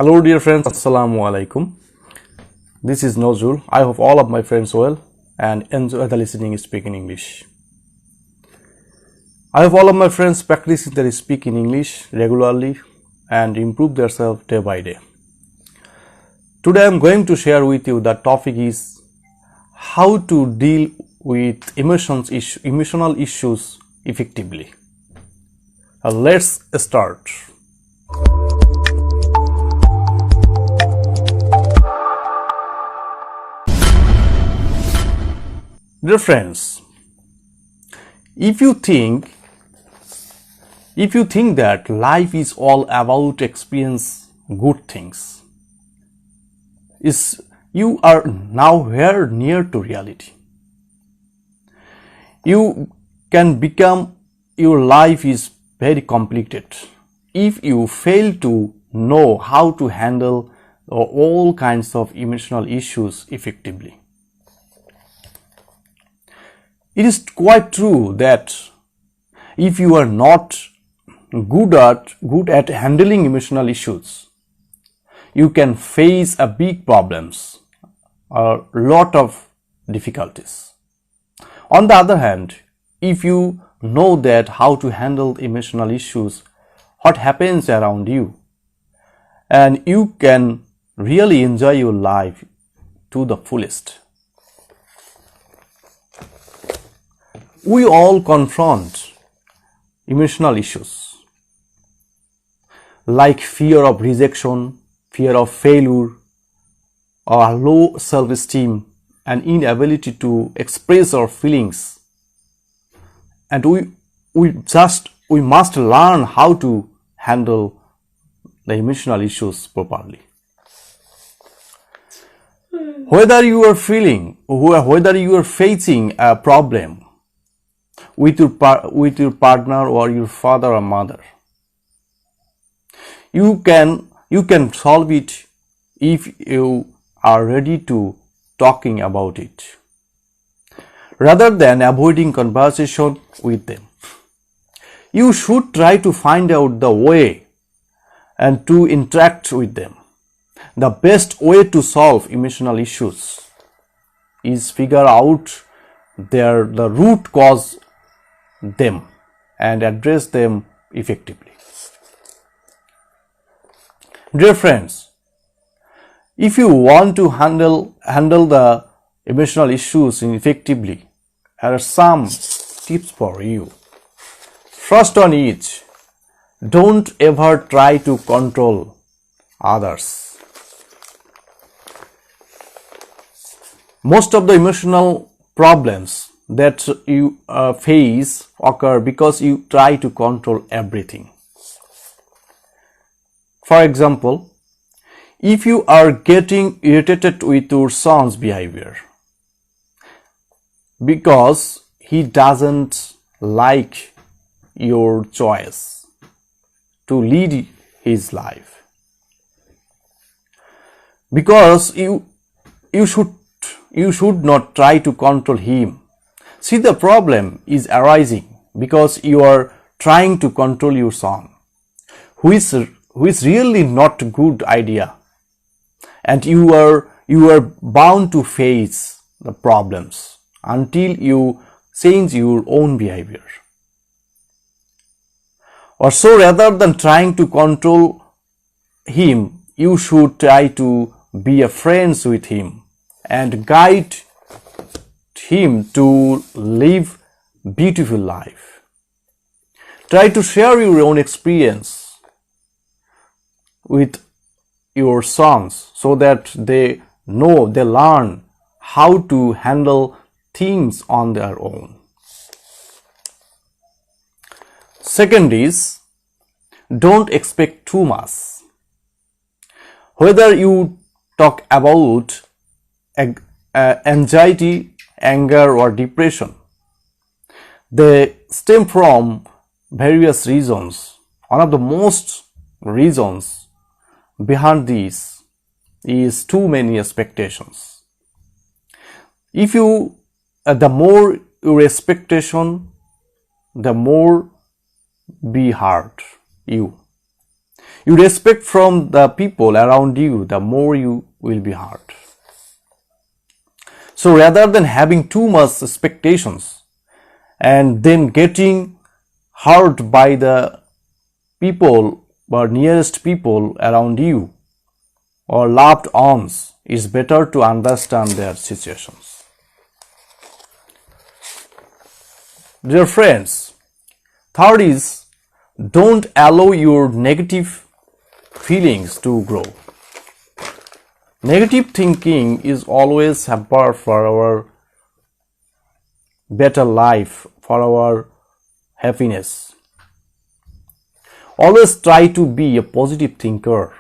Hello dear friends, Assalamu alaikum. This is Nozul. I hope all of my friends well and enjoy the listening speaking English. I hope all of my friends practicing their speak in English regularly and improve themselves day by day. Today I am going to share with you the topic is how to deal with emotional issues effectively. Let's start. Dear friends, if you think that life is all about experience good things, you are nowhere near to reality. You can become your life is very complicated if you fail to know how to handle all kinds of emotional issues effectively. It is quite true that if you are not good at handling emotional issues, you can face a big problems, a lot of difficulties. On the other hand, if you know that how to handle emotional issues, what happens around you, and you can really enjoy your life to the fullest. We all confront emotional issues like fear of rejection, fear of failure, or low self-esteem and inability to express our feelings. And we must learn how to handle the emotional issues properly. Whether you are facing a problem with your partner or your father or mother, you can solve it if you are ready to talking about it rather than avoiding conversation with them. You should try to find out the way and to interact with them. The best way to solve emotional issues is figure out the root cause them and address them effectively. Dear friends, if you want to handle the emotional issues effectively, here are some tips for you. First one is, don't ever try to control others. Most of the emotional problems that you face occur because you try to control everything. For example, if you are getting irritated with your son's behavior because he doesn't like your choice to lead his life, because you should not try to control him. See, the problem is arising because you are trying to control your son, who is really not a good idea, and you are bound to face the problems until you change your own behavior. Or so, rather than trying to control him, you should try to be a friend with him and guide him to live beautiful life. Try to share your own experience with your sons so that they learn how to handle things on their own. Second is, don't expect too much. Whether you talk about anxiety, anger or depression, they stem from various reasons. One of the most reasons behind this is too many expectations. If you the more your expectation, the more be hard you. you respect from the people around you, the more you will be hurt. So rather than having too much expectations and then getting hurt by the people or nearest people around you or loved ones, it's better to understand their situations. Dear friends, third is, don't allow your negative feelings to grow. Negative thinking is always hamper for our better life, for our happiness. Always try to be a positive thinker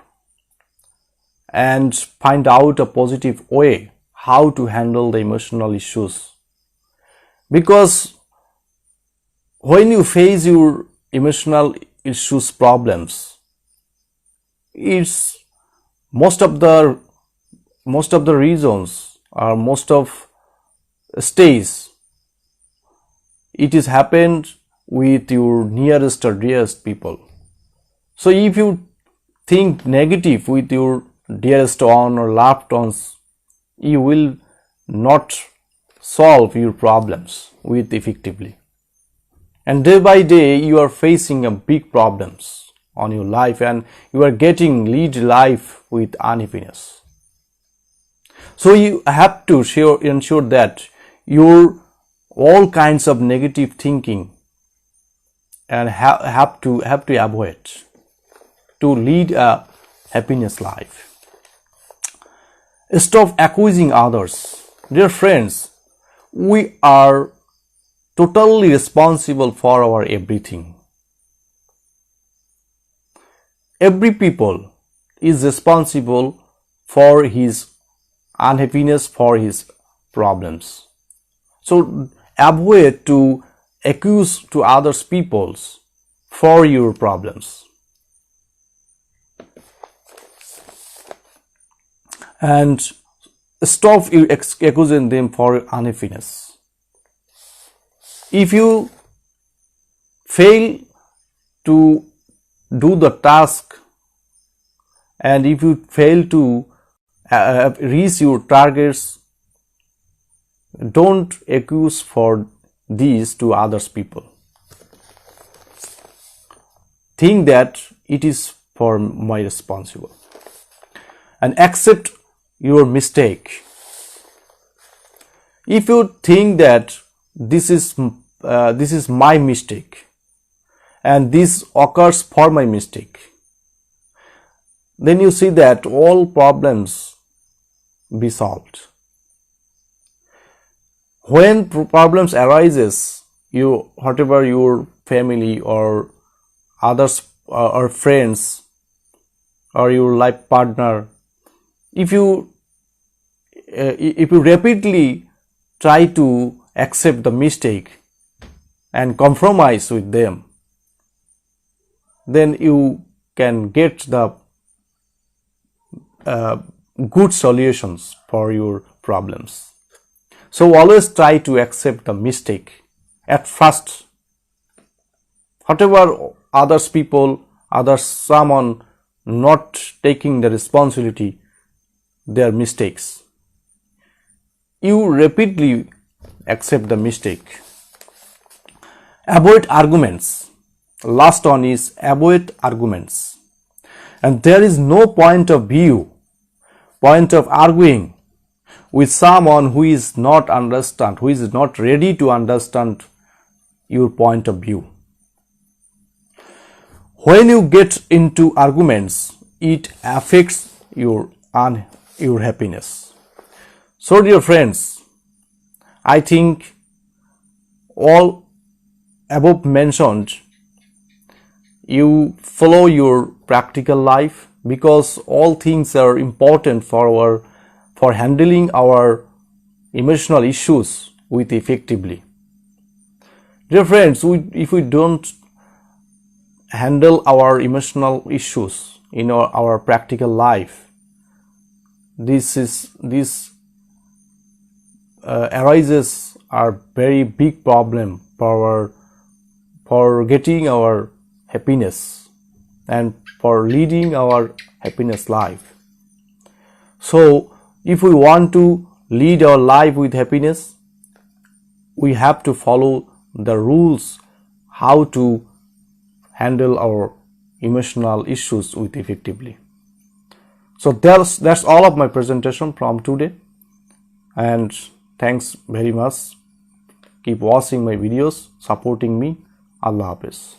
and find out a positive way how to handle the emotional issues. Because when you face your emotional issues, problems, it's most of the reasons or most of stays, it is happened with your nearest or dearest people. So if you think negative with your dearest one or loved ones, you will not solve your problems with effectively. And day by day you are facing a big problems on your life and you are getting lead life with unhappiness. So you have to ensure that your all kinds of negative thinking and have to avoid to lead a happiness life. Stop accusing others. Dear friends, we are totally responsible for our everything. Every people is responsible for his unhappiness, for his problems. So avoid to accuse to others peoples for your problems. And stop accusing them for unhappiness. If you fail to do the task and if you fail to reach your targets, don't accuse for these to others people. Think that it is for my responsible and accept your mistake. If you think that this is my mistake and this occurs for my mistake, then you see that all problems be solved. When problems arises, whatever your family or others or friends or your life partner, if you repeatedly try to accept the mistake and compromise with them, then you can get the good solutions for your problems. So always try to accept the mistake at first. Whatever others people, someone not taking the responsibility, their mistakes, you repeatedly accept the mistake. Avoid arguments. Last one is avoid arguments. And there is no point of arguing with someone who is not ready to understand your point of view. When you get into arguments, it affects your happiness. So dear friends, I think all above mentioned, you follow your practical life, because all things are important for handling our emotional issues with effectively. Dear friends, if we don't handle our emotional issues in our practical life, this arises a very big problem for getting our happiness and for leading our happiness life. So if we want to lead our life with happiness, we have to follow the rules how to handle our emotional issues with effectively. So that's all of my presentation from today, and thanks very much. Keep watching my videos, supporting me. Allah Hafiz.